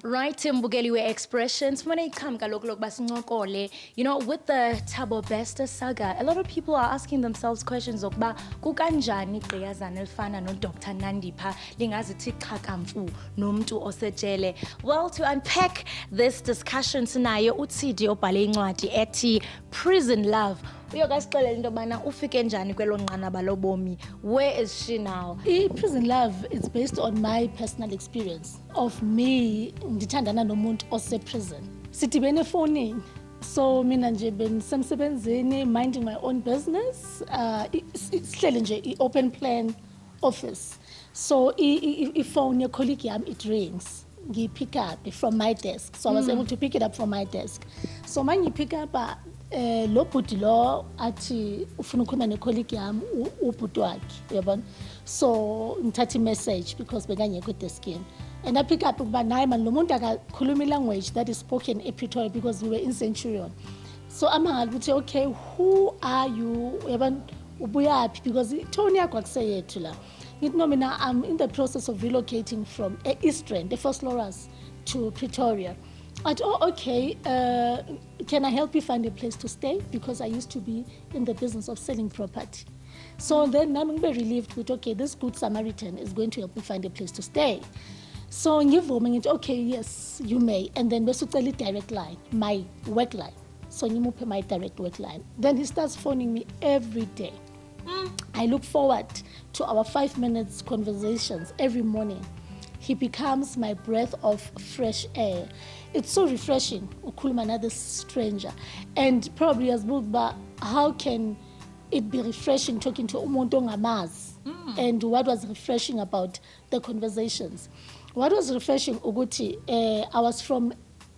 Right, Mbugeliwe expressions. When it comes, you know, with the Thabo Bester saga, a lot of people are asking themselves questions of kukanjani gqiyazana elifana no Dr. Nandipha lingazithi qhakamfu nomuntu osejele. Well, to unpack this discussion sinayo uTshidi obhale incwadi ethi Prison Love. Uyokasixelela into yobana ufike njani kwelo nqanaba lobomi. Where is she now? Prison Love is based on my personal experience of me ndithandana nomuntu ose-prison. Sidibene efonini. So mina nje bengisemsebenzini minding my own business. Sihlele nje i-open plan office. So ifone ye-colleague yami it rings. Ngiyi-pick up from my desk. So I was able to pick it up from my desk. So ma ngiyi-pick up lo bhuti lo athi ufuna ukukhuluma ne-colleague yami ubhuti wakhe uyabona. So ngithatha i-message because bekangekho edeskini. And I pick up ukuba naye man lo muntu akakhuluma language that is spoken in Pretoria because we were in Centurion. So amangali ukuthi okay, who are you? Uyabona ubuyaphi because itone yakho akuseyethu la. Ngithi no mina I'm in the process of relocating from Eastern, the First Lawrence, to Pretoria. I thought, oh, okay, can I help you find a place to stay? Because I used to be in the business of selling property. So then I'm very relieved with, okay, this good Samaritan is going to help me find a place to stay. So ngivuma ngithi okay, yes, you may. And then besicela direct line, my work line. So ngimuphe my direct work line. Then he starts phoning me every day. I look forward to our 5 minutes conversations every morning. He becomes my breath of fresh air. It's so refreshing, ukhuluma another stranger. And probably as Bugba, how can it be refreshing talking to umuntu ongamazi? And what was refreshing about the conversations? What was refreshing, Uguti, I was from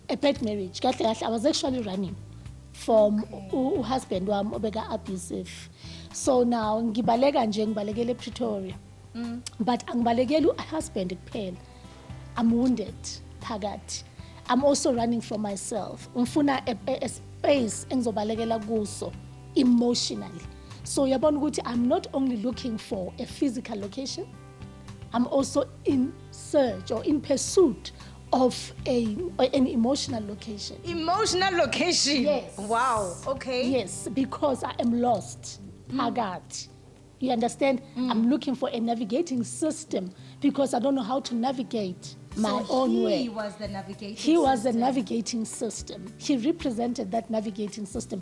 a bad marriage. I was actually running from husband wam obeka abusive. So now ngibalega nje ngibalekele Pretoria. But angibalekeli husband kuphela. I'm wounded phakathi. I'm also running from myself. Ngifuna a space engizobalekela kuso emotionally. So yabona ukuthi I'm not only looking for a physical location, I'm also in search or in pursuit of an emotional location. Emotional location? Yes. Wow, okay. Yes, because I am lost. Phakathi. You understand? I'm looking for a navigating system because I don't know how to navigate my own way. He was the navigating system. He was the navigating system. He represented that navigating system.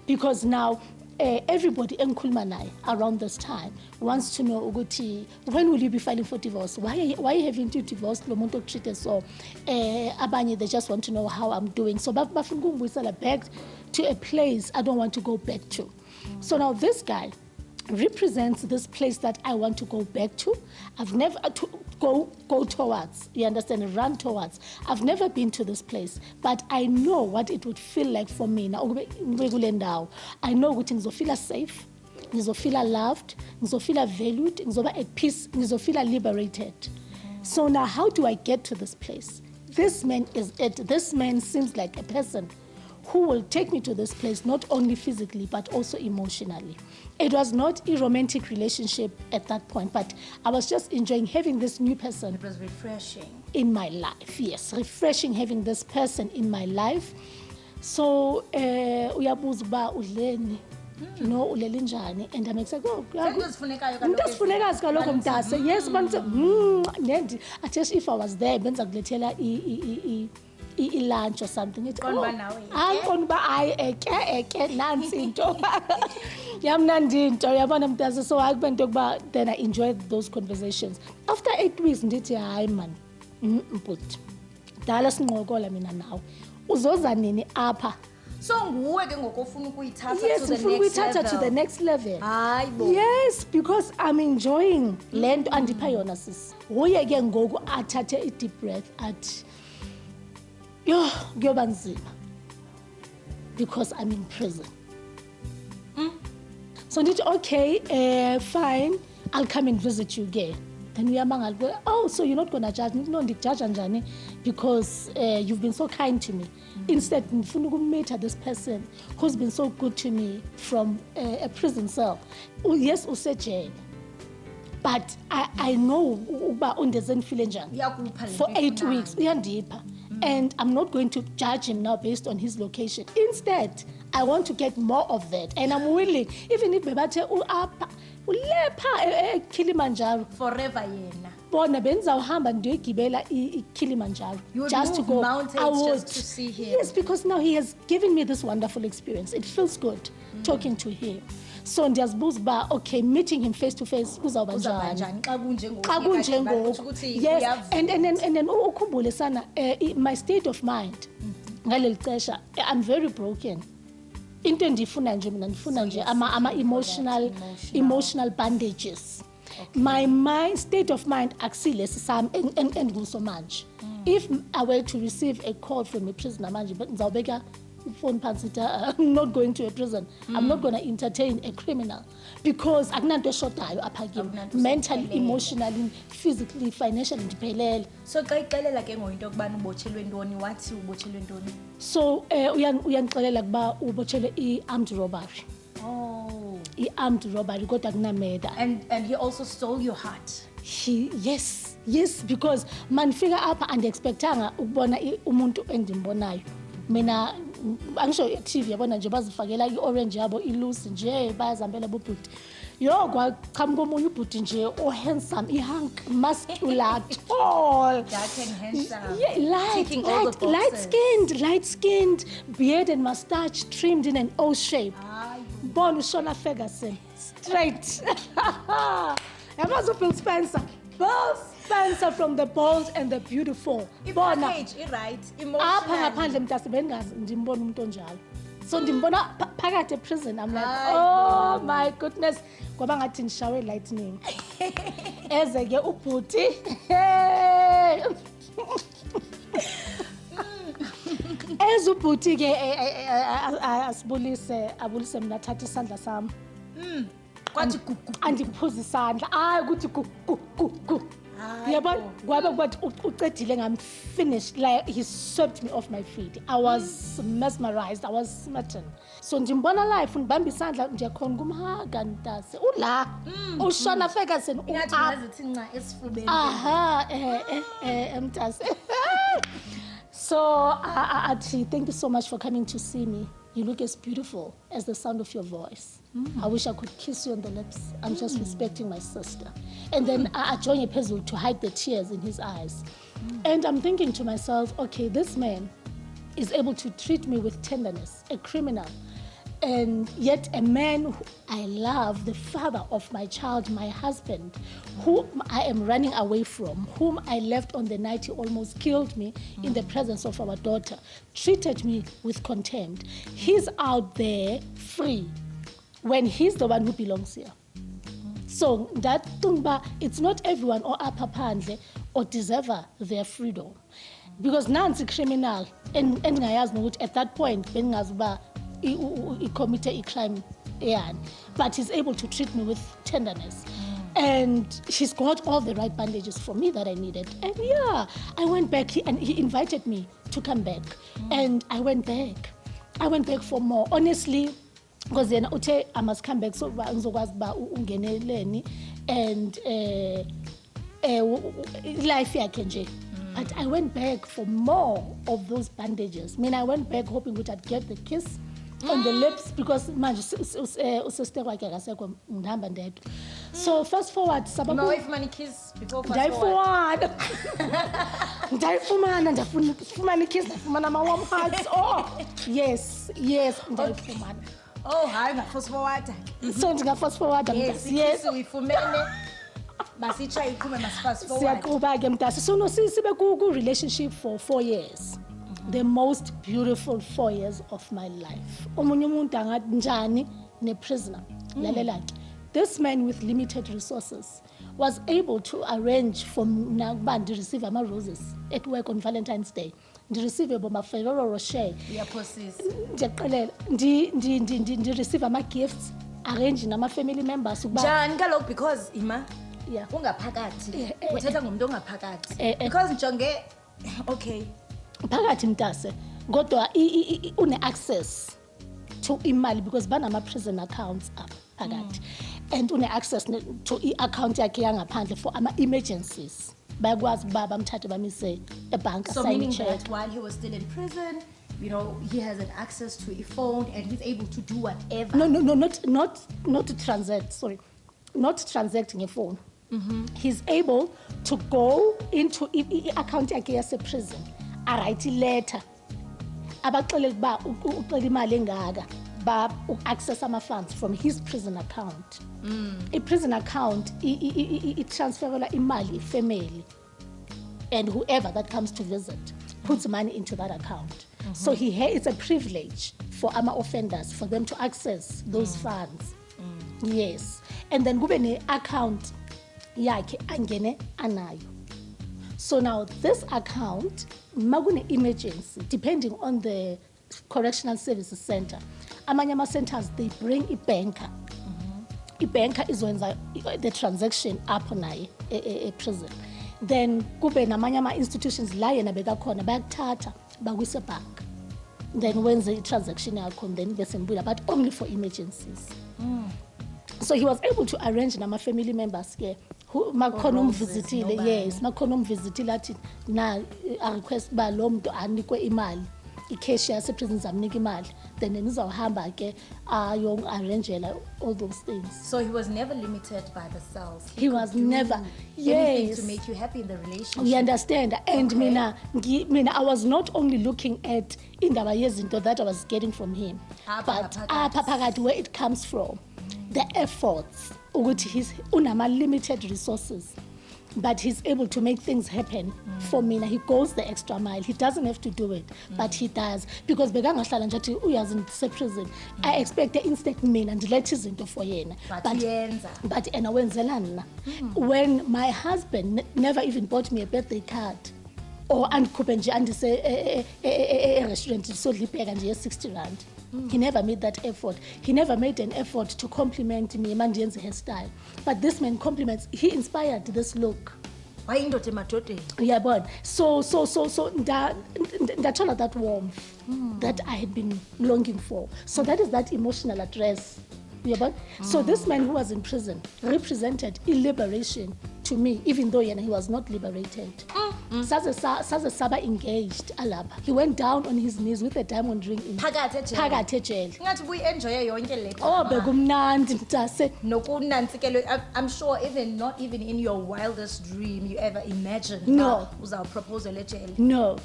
Because now everybody engikhuluma naye around this time wants to know ukuthi when will you be filing for divorce? Why haven't you divorced lo muntu okutrite so? Abanye they just want to know how I'm doing. So bafuna ukungibuyisela back to a place I don't want to go back to. So now this guy represents this place that I want to go back to. I've never go towards, you understand, run towards. I've never been to this place, but I know what it would feel like for me. Now, I know what ngizofeel safe, ngizofeel loved, ngizofeel valued, ngizoba at peace, ngizofeel liberated. So now how do I get to this place? This man is it. This man seems like a person who will take me to this place, not only physically, but also emotionally. It was not a romantic relationship at that point, but I was just enjoying having this new person. It was refreshing. In my life, yes. Refreshing having this person in my life. So, uyabuza uba udleni, you know, ulele njani, and I'm like, oh, ngiyasifunekazi kaloko mntase. Yes, but if I was there, benza kulethela lunch or something. It's so then I enjoyed those conversations. After 8 weeks, ndithi hayi man, but dala sinqokola mina nawe. Uzoza nini apha? So nguwe ke ngokufuna ukuyithatha yes, to the next level. Yes, because I'm enjoying lento andipha yona sis. Uye ke ngoku athathe a deep breath at yo kuyoba nzima because I'm in prison. So ndithi okay, fine, I'll come and visit you again. Then uyamangal go, oh, so you're not gonna judge me? No, ndikujudge njani because you've been so kind to me. Instead, ndifuna ukummeet this person who's been so good to me from a prison cell. Yes, usejele. But I know uba undezenza feel njani for 8 weeks. Uyandipha. And I'm not going to judge him now based on his location. Instead, I want to get more of that. And I'm willing, even if bebathe ulepha Kilimanjaro. Forever yena. Bona benzawuhamba ndiyoyigibela Kilimanjaro. You would just move to go. mountains just to see him. Yes, because now he has given me this wonderful experience. It feels good talking to him. So ndiyazibuza uba okay, meeting him face to face kuzawuba njani xa kunjengoku. Yes, and then ukhumbule sana my state of mind ngaleli xesha, I'm very broken. Into endifuna nje mina ndifuna nje ama emotional bandages. My state of mind akusilesi sami endikuso manje. If I were to receive a call from a prisoner manje ngizawubeka phone pansita, I'm not going to a prison. I'm not going to entertain a criminal because akunanto eshodayo apha kimi, mentally, emotionally, physically, financially ndiphelele. So xa ixelela ke ngoyinto okubana ubotshelwe ntoni, wathi ubotshelwe ntoni? So uyandixelela kuba ubotshelwe i-armed robbery. Oh. I-armed robbery kodwa kunameda. And he also stole your heart. Yes, because manifika apha andiexpectanga ukubona umuntu endimbonayo. Mina angisho TV yabona nje bazifakela i-orange yabo ilusi nje bayazambela bobhuti. Yo kwaqhamuka omunye ubhuti nje handsome, i-hunk, muscular, tall. Dark and handsome. Yeah, light-skinned, beard and mustache trimmed in an O shape. Born Shona Ferguson, straight. Yamazi Bill Spencer. Bill Spencer from the bold and the beautiful. Package, right? Apha ngaphandle mntase bengazi ndimbona umuntu onjalo. So ndimbona phakathi prison. I'm like, oh my goodness. Ngoba ngathi nishawe lightning. Eze ke ubhuti. Eze ubhuti ke abulise mina thatha isandla sami. Kwathi gugu andiphuza isandla ukuthi gugu yabona kwabe kwathi ucedile ngam finished, like he swept me off my feet. I was mesmerized, I was smitten. So ndimbona life ndibamba isandla nje khona kumhaga ntase ula uShona Ferguson ngathi ngazithi nca esifubeni. Mtase. So Athi, thank you so much for coming to see me. You look as beautiful as the sound of your voice. I wish I could kiss you on the lips. I'm just respecting my sister. And then I joined a puzzle to hide the tears in his eyes. And I'm thinking to myself, okay, this man is able to treat me with tenderness, a criminal. And yet a man who I love, the father of my child, my husband, whom I am running away from, whom I left on the night he almost killed me in the presence of our daughter, treated me with contempt. He's out there free when he's the one who belongs here. So that tumba, it's not everyone or apapandle or deserve their freedom. Because now it's a criminal, and at that point, he committed a crime, but he's able to treat me with tenderness. And he's got all the right bandages for me that I needed. And yeah, I went back, and he invited me to come back. And I went back. I went back for more. Honestly, because then I must come back so ungeneleni and life yakhe. But I went back for more of those bandages. I mean, I went back hoping that I'd get the kiss on the lips because so fast forward if money kiss before fast forward kiss my warm hearts. Oh yes ndayifumana. Oh hayi fast forward so fast forward yes uyifumene basitsha iqhume mas fast forward siyaqhuba ke mntase so no sibe ku relationship for 4 years. The most beautiful 4 years of my life. Omunye umuntu angathi njani ne prisoner. Lalela ke. This man with limited resources was able to arrange for nakuba receive ama roses at work on Valentine's Day. Receive boma Ferrero Rocher. Yaphosisa. Ndiqelela ndi receive ama gifts arrange nama-family members ukuba njani kaloku because ima yeah. ungaphakathi uthetha ngomuntu ongaphakathi because njonge okay phakathi mntase kodwa une-access to imali because banama-prison accounts apha phakathi and une-access to i-account yakhe yangaphandle for ama-emergencies bayakwazi ukuba bamthathe bamise ebhanka so meaning that while he was still in prison you know, he has an access to a phone and he's able to do whatever. No, not to transact, sorry. Not transacting a phone. He's able to go into account yakhe yase prison, write a letter. Abaxelela ba ucela imali engaka ba access ama funds from his prison account. A prison account it transferela imali family and whoever that comes to visit puts money into that account. So it's a privilege for ama offenders for them to access those funds. Yes. And then kube ne account yakhe angene anayo. So now this account magune emergency depending on the correctional services center. Amanye ama centers they bring a banker. A banker is when the transaction apho naye e prison. Then kube namanye ama institutions la yena beka khona bayakuthatha bakwise bank. Then when the transaction yakho then bese ngibuya but only for emergencies. So he was able to arrange nama family members ke who makhona umvisitile yes makhona umvisitile athi na a request ba lo muntu anikwe imali icash yase prison zamnika imali then nizawuhamba ke ayong arrangela all those things. So he was never limited by the cells. He was never anything to make you happy in the relationship. You understand? And mina I was not only looking at indaba yezinto that I was getting from him but phakathi where it comes from. The efforts ukuthi he's unama limited resources but he's able to make things happen for mina. He goes the extra mile. He doesn't have to do it but he does because bekangahlala nje athi uyazi prison I expect the instant mina ndilethe izinto for yena but wenzela nina when my husband never even bought me a birthday card or andikhuphe nje andise restaurant sodla ipheka nje ye-60 rand. He never made that effort. He never made an effort to compliment me mandiyenze hairstyle. But this man compliments. He inspired this look. Why indoda emadodeni? Yabona. So ndathola that warmth that I had been longing for. So that is that emotional address. Yabona. So this man who was in prison represented liberation to me, even though he was not liberated. Saze saba engaged alapha. He went down on his knees with a diamond ring in phakathi ejele. Ngathi buyi-enjoye yonke le. Oh bekumnandi mntase. Nokunantsikelwe. I'm sure not even in your wildest dream you ever imagined uzawuproposal ejele. No.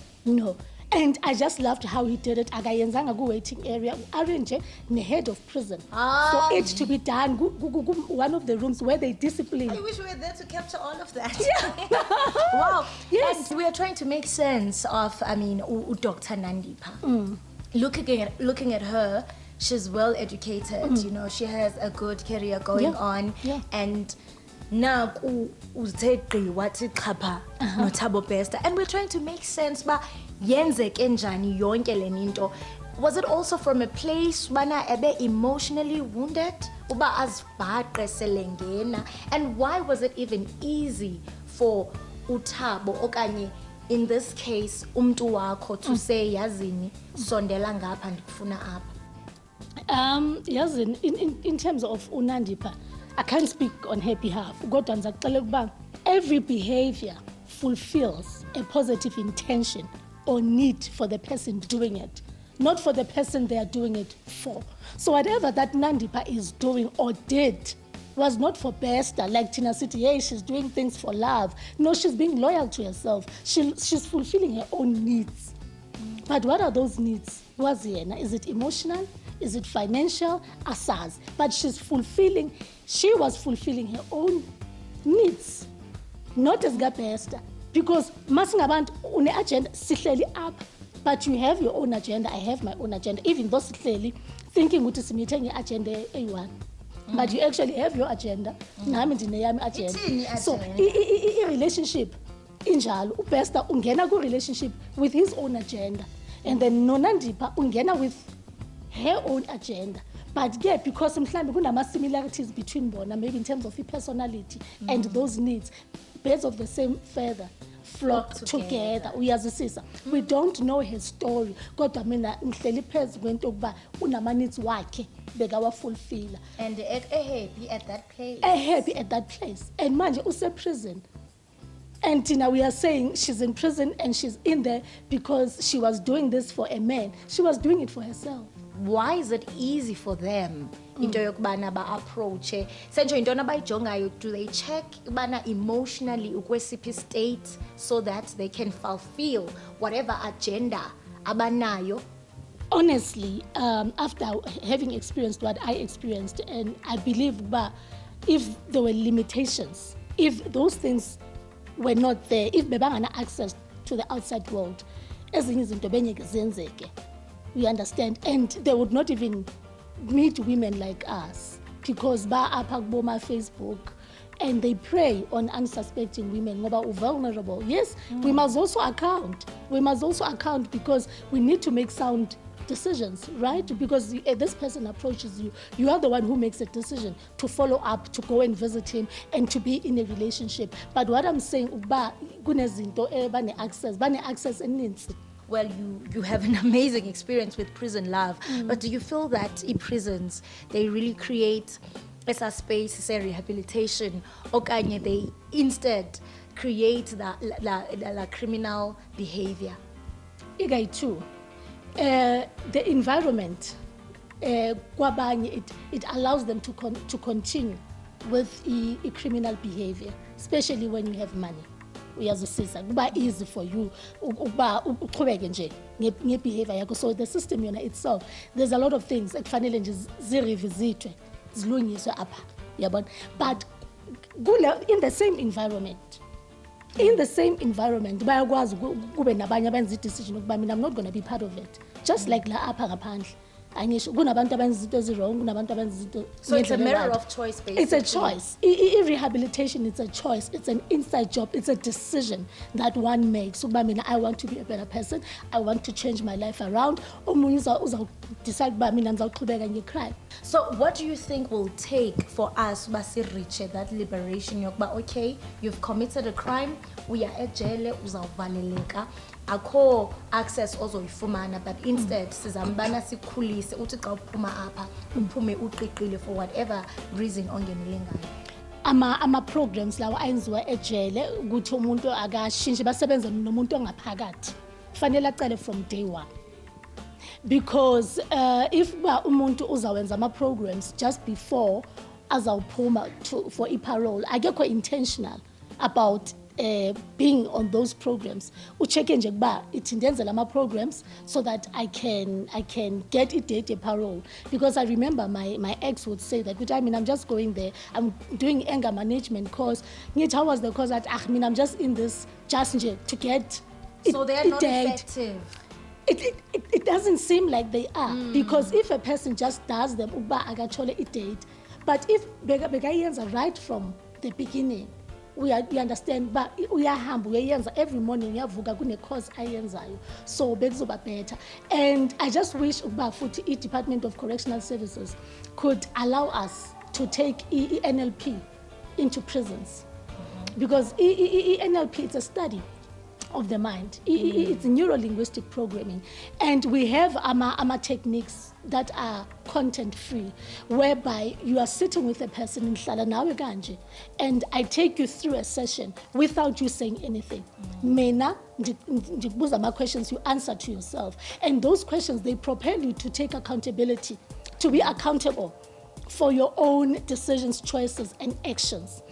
And I just loved how he did it. Akayenzanga ku-waiting area. Arrange the head of prison for it to be done. One of the rooms where they discipline. I wish we were there to capture all of that. Yeah. Wow. Yes. And we are trying to make sense of, Dr. Nandipha. Looking at her, she's well educated. You know, she has a good career going on. Yeah. And now uthe wathi xhapha no Thabo Bester, and we're trying to make sense ba yenzeke njani yonke le nto. Was it also from a place bana ebe emotionally wounded uba azibhaqe selengena, and why was it even easy for uThabo okanye in this case umntu wakho to say yazini sondela ngapha ndikufuna apha? Yazini in terms of uNandipha I can't speak on her behalf. Kodwa ngizakuxelela ukuba every behavior fulfills a positive intention or need for the person doing it, not for the person they are doing it for. So whatever that Nandipha is doing or did was not for Bester, like Tina City, hey, she's doing things for love. No, she's being loyal to herself. She's fulfilling her own needs. But what are those needs? Is it emotional? Is it financial? Asas. But she was fulfilling her own needs, not as Bester. Because masingabantu une agenda sihleli up, but you have your own agenda, I have my own agenda, even though sihleli thinking ukuthi simithe agenda A1. But you actually have your agenda. Nami ndineyami agenda. So I relationship injalo uBester ungena ku relationship with his own agenda, and then Nandipha ungena with her own agenda. But yeah, because mhlawumbe kunama-similarities between bona, maybe in terms of personality and those needs, birds of the same feather flock together. Uyazwisisa? We don't know his story, kodwa mina ngihleli phezu kwento yokuba unama-needs wakhe bekawafulfilla. And happy at that place. Happy at that place. And manje use-prison. And now we are saying she's in prison and she's in there because she was doing this for a man. She was doing it for herself. Why is it easy for them into yokubana ba-approach sentsho into abayijongayo? Do they check ubana emotionally ukwesiphi state so that they can fulfill whatever agenda abanayo? Honestly, after having experienced what I experienced, and I believe if there were limitations, if those things were not there, if bebangana access to the outside world, ezinye izinto benyeke zenzeke. We understand, and they would not even meet women like us because ba apha kuboma Facebook and they prey on unsuspecting women ngoba vulnerable. Yes, we must also account. We must also account because we need to make sound decisions, right? Because if this person approaches you, you are the one who makes a decision to follow up, to go and visit him, and to be in a relationship. But what I'm saying, uba kunezinto bane access eninzi. Well, you have an amazing experience with prison love, but do you feel that prisons, they really create a space, a rehabilitation, okanye they instead create the criminal behavior? Igai too. The environment, kwabanye, it allows them to continue with a criminal behavior, especially when you have money. Uyazwisisa kuba easy for you ukuba uqhubeke nje ngebehavior yakho. So the system yona itself, there's a lot of things ekufanele nje zirevisitwe zilungiswe apha, yabona. But in the same environment, bayakwazi kube nabanye abenza decision ukuba mina I'm not going to be part of it, just like la apha ngaphandle. Kunabantu abenza izinto ezirong, kunabantu abenza izinto. So it's a matter of choice, basically. It's a choice. Rehabilitation, it's a choice. It's an inside job. It's a decision that one makes. So, I want to be a better person. I want to change my life around. Decide crime. So what do you think will take for us to reach that liberation? Okay, you've committed a crime, we are ejele, uzawuvaleleka. Akho access ozoyifumana, but instead sizambana sikhulise uthi xa uphuma apha uphume uqiqile for whatever reason ongenele ngayo. Ama programs lawa ayenziwa ejele ukuthi umuntu akashintshe basebenza nomuntu ongaphakathi kufanele acale from day one, because if umuntu uzawenza ama programs just before azawuphuma for i-parole, akekho intentional about being on those programs. Ucheke nje kuba ithi ndenzela ama programs so that I can get a date parole, because I remember my ex would say that, but I mean I'm just going there, I'm doing anger management course. How was the course that I'm just in this just to get it, so they are not effective. It doesn't seem like they are, because if a person just does them uba akachole a date, but if bega right from the beginning, we understand, but uyahamba uyayenza every morning, uyavuka kune course ayenzayo, so bekuzoba better. And I just wish ukuba futhi i-Department of Correctional Services could allow us to take NLP into prisons, because NLP, it's a study of the mind. It's neuro-linguistic programming, and we have ama techniques that are content-free, whereby you are sitting with a person in Hlala nawe kanje, and I take you through a session without you saying anything. Mina ndibuza ama questions, you answer to yourself, and those questions, they propel you to take accountability, to be accountable for your own decisions, choices, and actions.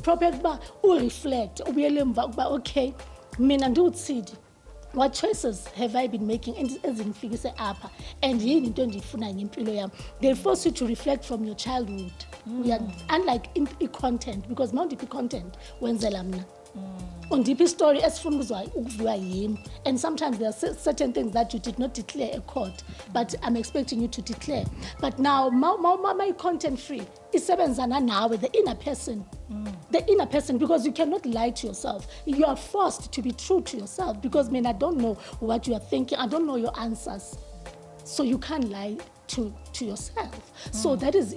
Propel ba reflect, okay, mina nduTshidi, what choices have I been making and yini into endiyifuna ngempilo yami. They force you to reflect from your childhood. Unlike in content, because mawundiphi content wenzela mna undiphi story esifuna ukuviwa yimi, and sometimes there are certain things that you did not declare a court, but I'm expecting you to declare. But now my content free isebenzana nawe, the inner person. The inner person, because you cannot lie to yourself. You are forced to be true to yourself, because I don't know what you are thinking, I don't know your answers, so you can't lie to yourself. So that is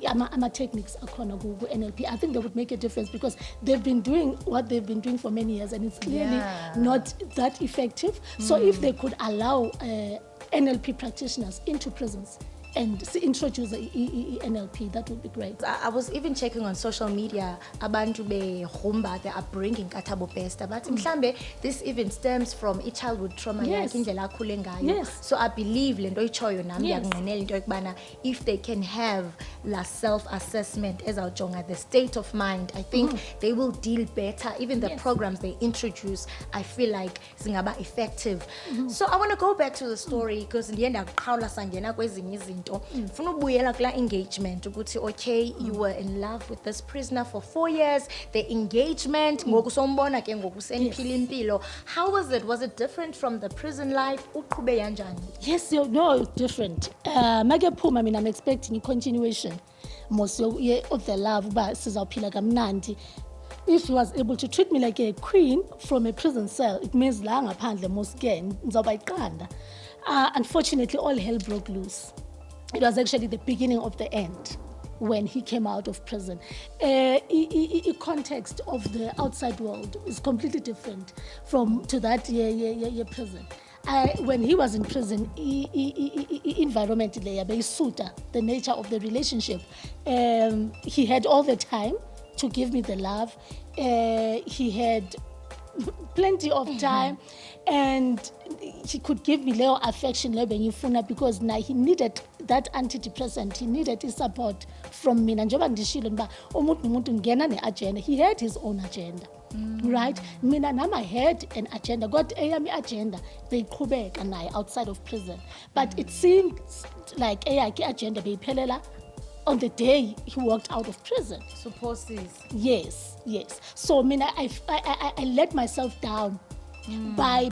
ama techniques akhona ku NLP. I think they would make a difference because they've been doing what they've been doing for many years and it's clearly not that effective. So if they could allow NLP practitioners into prisons and introduce NLP, that would be great. I was even checking on social media abantu be rumba they are bringing Thabo Bester but mhlambe this even stems from a childhood trauma Yes. yakhe indlela akhule ngayo. Yes. So I believe le nto ichoyo nami Yes. yakunqenela into yokubana if they can have la self assessment ezawujonga the state of mind, I think they will deal better. Even the Yes. programs they introduce, I feel like zingaba effective. So I want to go back to the story because ndiye ndaqhawula sangena kwezinye izinto. Funa ubuyela kula engagement ukuthi okay you were in love with this prisoner for 4 years, the engagement ngoku sombona ke ngoku seniphila impilo. How was it different from the prison life? Uqhube kanjani? Yes, no, it's different. Magephuma mina I'm expecting a continuation. Most of the love but sizawuphila kamnandi. If he was able to treat me like a queen from a prison cell, it means la ngaphandle moske ngizoba iqanda. Unfortunately, all hell broke loose. It was actually the beginning of the end when he came out of prison. The context of the outside world is completely different to that prison. When he was in prison, environment the nature of the relationship. He had all the time to give me the love. He had plenty of time and he could give me little affection because now he needed that antidepressant, he needed his support from me. He had his own agenda. Right? Mina nama had an agenda. God ayami agenda. They qhubeka naye outside of prison. But it seemed like agenda beyipelela on the day he walked out of prison. Supposes. Yes. So mina I let myself down by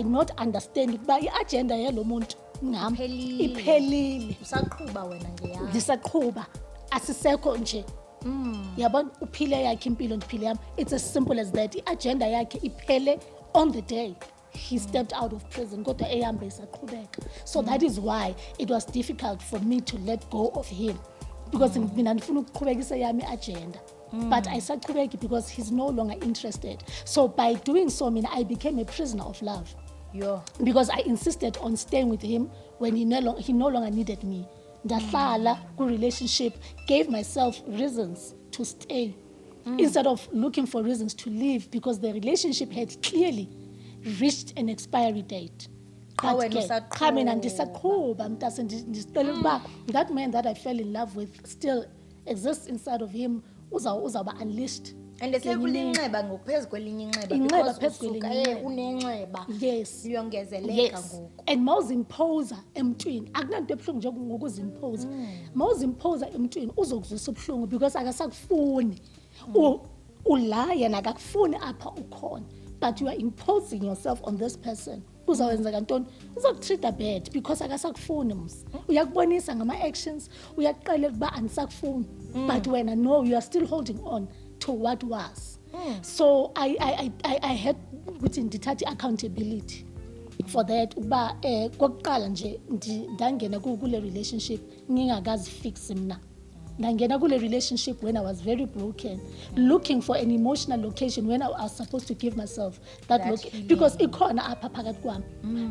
not understanding by agenda yalo muntu ngami iphelile. Usaqhuba wena ngiyami. Ndisaqhuba asisekho nje. Yabona uphile yakhe impilo ndiphile yami. It's as simple as that. I-agenda yakhe iphele on the day he stepped out of prison. Kodwa ehambe isaqhubeka. So that is why it was difficult for me to let go of him. Because mina ndifuna ukuqhubekisa yami agenda. But I saqhubeki because he's no longer interested. So by doing so, I became a prisoner of love. Yeah. Because I insisted on staying with him when he no longer needed me. Ndahlala ku relationship, gave myself reasons to stay instead of looking for reasons to leave because the relationship had clearly reached an expiry date. That man that I fell in love with still exists inside of him. Uzawuba unleashed. And sekulinxeba ngophezu kwelinye inxeba because usuka unenxeba. Yes. Liyongezeleka ngoku. And mawuzimposa emntwini akunanto ebuhlungu nje ngokuzimposa. Mawuzimposa emntwini uzokuzwisa ubuhlungu because akasakufuni. Ula yena akakufuni apha ukhona. But you are imposing yourself on this person. Uzawenza kantoni? Uzokutreata bad because akasakufuni mos. Uyakubonisa ngama actions, uyaqala ukuba anisakufuni. But when I know you are still holding on to what was. So I had within the accountability for that. Uba kokuqala nje ndangena kule relationship ngingakazi fix mina. Ndangena kule relationship when I was very broken, looking for an emotional location when I was supposed to give myself that location because ikhona apha phakathi kwami.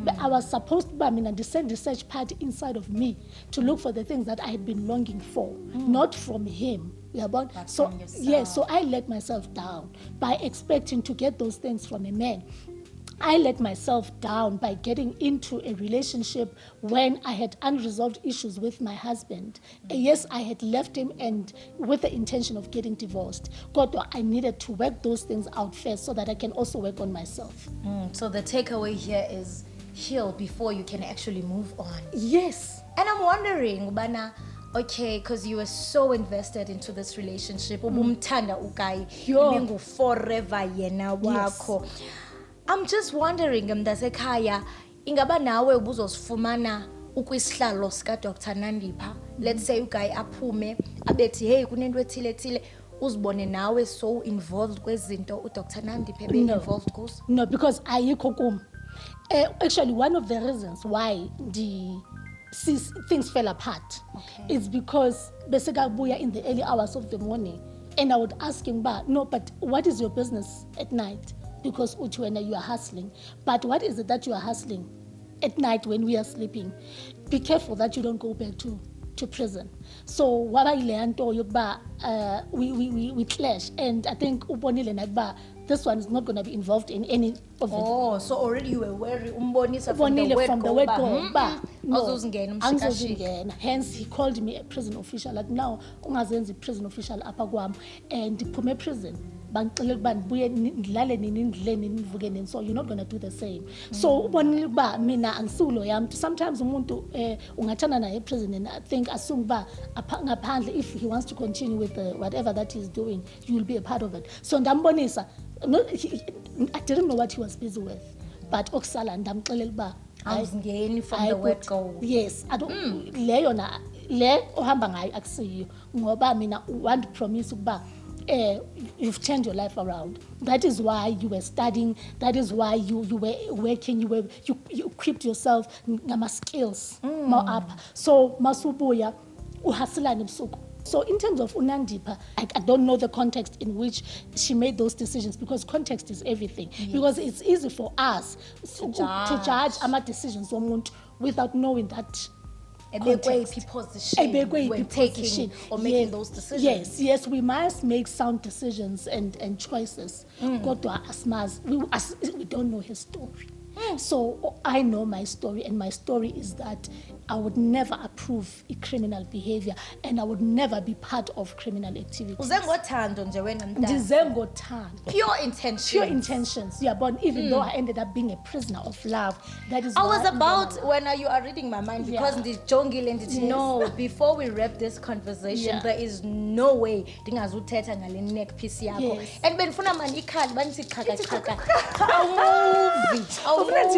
But I was supposed to be mina send the search party inside of me to look for the things that I had been longing for, not from him. So yes, so I let myself down by expecting to get those things from a man. I let myself down by getting into a relationship when I had unresolved issues with my husband. Yes, I had left him and with the intention of getting divorced. God, I needed to work those things out first so that I can also work on myself. So the takeaway here is heal before you can actually move on. Yes. And I'm wondering, Ubana, okay, because you were so invested into this relationship. Ubumthanda ukai, ibingu forever yena wakho. I'm just wondering, mntasekhaya, ingaba nawe ubuzosifumana ukwisihlalo sika Dr. Nandipha. Let's say uguy aphume abethi hey kunento ethile uzibone nawe so involved kwezinto uDr. Nandipha be involved kuzo. No, because ayikho kum. Actually, one of the reasons why things fell apart. Okay. It's because besekabuya in the early hours of the morning, and I would ask him, no, but what is your business at night? Because Uchuena, you are hustling. But what is it that you are hustling at night when we are sleeping? Be careful that you don't go back to prison. So we clash, and I think ubonile nagba this one is not going to be involved in any of it. Oh, so already you were worried umbonisa from Ubonile the word go, go. no, Awuzozingena umshikashika. angizozingena. Hence he called me a prison official, like now ungazenzi prison official apha kwam, and ndiphume prison bangixelela ukuba ndibuye ndilale nini ndidle nini ndivuke nini, so you're not going to do the same. So ubonile ukuba mina angisulo yam. Sometimes umuntu ungathanda naye prison, and I think assume uba ngaphandle, if he wants to continue with whatever that he's doing, you will be a part of it. So ndambonisa, no, I didn't know what he was busy with, but okusala ndamxelela uba Awuzingeni from the word go. yes, I don't leyo na le ohamba ngayo akusiyo, ngoba mina want to promise ukuba you've turned your life around. That is why you were studying. That is why you were working. You equipped yourself ngama skills more up. So masubuya uhasilani busuku. So in terms of Unandipa, I don't know the context in which she made those decisions, because context is everything. Yes. Because it's easy for us to judge our decisions without knowing that position when taking or making those decisions. Yes, we must make sound decisions and choices. Kodwa asmaz, we don't know his story. So I know my story, and my story is that I would never approve criminal behavior, and I would never be part of criminal activities. Pure intentions. Yeah, but even though I ended up being a prisoner of love, that is. I was about when you are reading my mind, because no. Before we wrap this conversation, there is no way ndingazuthetha ngale neck piece yakho. And benifuna mani ikhali banithi chaka.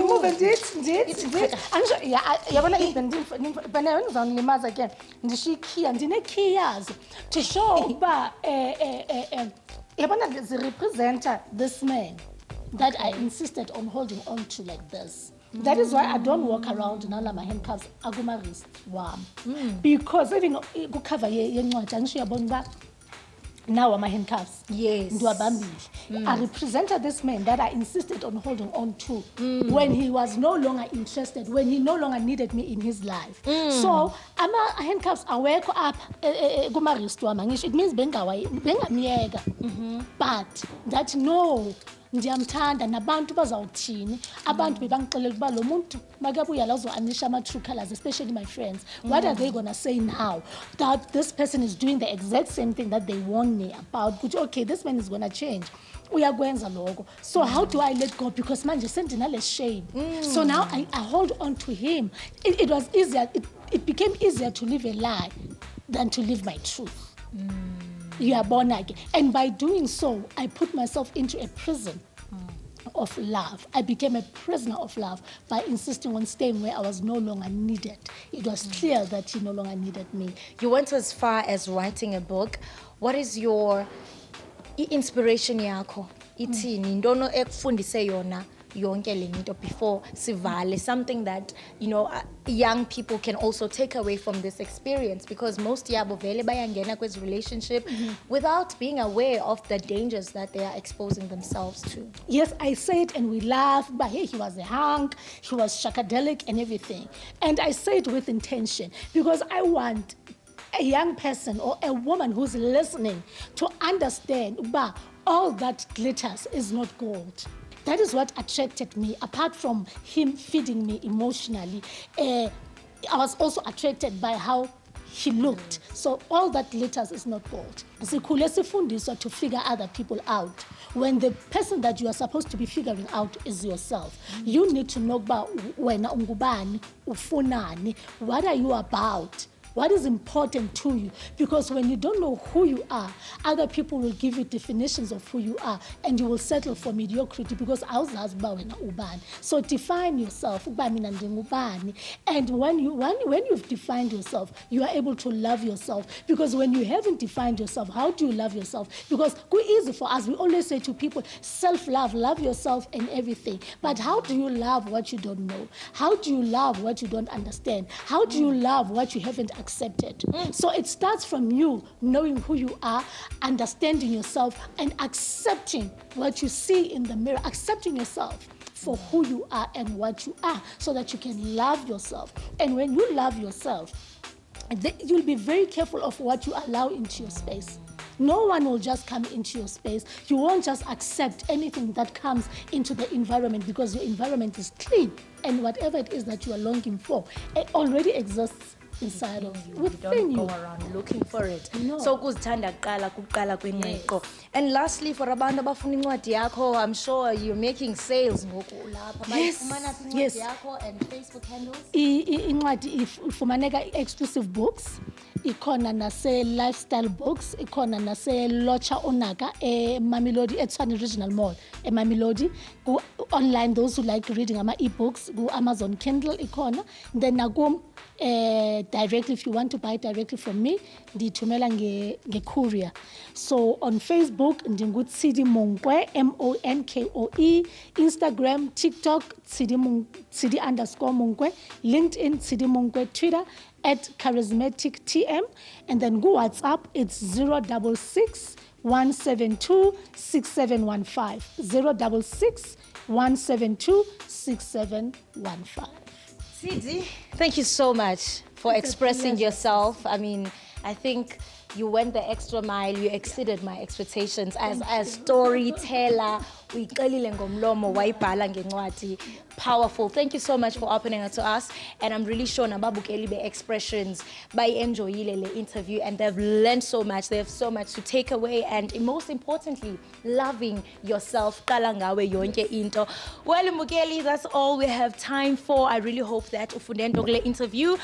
Move it. Yabona even ngizawulimaza again. Ndishikia ndine key yazo to show ukuba yabona represent this man that I insisted on holding on to like this. That is why I don't walk around nala my handcuffs aguma wrist wam, because even kucover yencwadi angisho yabona uba now my handcuffs. Yes. I represented this man that I insisted on holding on to when he was no longer interested, when he no longer needed me in his life. So ama handcuffs awekho up kuma wrist wami ngisho, it means bengamiyeka. But that no, ndiyamthanda nabantu bazawuthini, abantu bebangixelela ukuba lo muntu makabuya la uzo-anisha ama-true colors, especially my friends. What are they gonna say now that this person is doing the exact same thing that they warned me about? Which, okay, this man is gonna change. Uyakwenza lokho. So how do I let go? Because manje sendinale shame. So now I hold on to him. It was easier. It became easier to live a lie than to live my truth. You are born again. And by doing so, I put myself into a prison of love. I became a prisoner of love by insisting on staying where I was no longer needed. It was clear that he no longer needed me. You went as far as writing a book. What is your inspiration yakho? Ithini ndono ekufundise yona yonke le nto before sivale, something that young people can also take away from this experience, because most yabo vele bayangena kwezi relationship without being aware of the dangers that they are exposing themselves to. Yes, I say it and we laugh, but hey, he was a hunk, he was shakadelic and everything. And I say it with intention, because I want a young person or a woman who's listening to understand that all that glitters is not gold. That is what attracted me. Apart from him feeding me emotionally, I was also attracted by how he looked. So all that glitters is not gold. Sikhule sifundiswa to figure other people out, when the person that you are supposed to be figuring out is yourself. You need to know about wena ungubani, ufunani, what are you about? what is important to you. Because when you don't know who you are, other people will give you definitions of who you are, and you will settle for mediocrity because awuzazi uba wena ubani. So define yourself, uba mina ndingubani. And when you've defined yourself, you are able to love yourself. Because when you haven't defined yourself, how do you love yourself? Because it's easy for us. We always say to people, self-love, love yourself and everything. But how do you love what you don't know? How do you love what you don't understand? How do you love what you haven't accepted? So it starts from you knowing who you are, understanding yourself, and accepting what you see in the mirror, accepting yourself for who you are and what you are, so that you can love yourself. And when you love yourself, you'll be very careful of what you allow into your space. No one will just come into your space. You won't just accept anything that comes into the environment, because your environment is clean, and whatever it is that you are longing for, it already exists inside of you, within you. you. Don't go around looking for it. No. So kuzithanda kuqala kwengqiqo. And lastly, for abantu abafuna incwadi yakho, I'm sure you're making sales ngoku lapha. Bayifumana incwadi yakho and Facebook handles? Incwadi ifumaneka exclusive books, ikhona nase lifestyle books, ikhona nase Locha Onaka Mamelodi at Tshwane Regional Mall Mamelodi. Go online, those who like reading e-books, go Amazon Kindle ikhona. Then nagum directly, if you want to buy directly from me, ndithumela nge-courier. So on Facebook, Tshidi Monkoe, Monkoe, Instagram, TikTok, Tshidi_Monkoe, LinkedIn, Tshidi Monkoe, Twitter, at Charismatic TM, and then go WhatsApp, it's 066 172 6715. 066 172 6715. Tshidi, thank you so much for expressing yourself. I mean, I think you went the extra mile. You exceeded my expectations as a storyteller. Powerful. Thank you so much for opening it to us. And I'm really sure Nababukeli expressions by enjoy the interview, and they've learned so much. They have so much to take away, and most importantly, loving yourself. Well, Mbukeli, that's all we have time for. I really hope that ufundendo interview.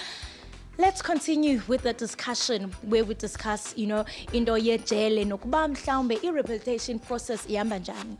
Let's continue with the discussion where we discuss, into ye jail nokuba mhlawumbe i-rehabilitation process ihamba njani.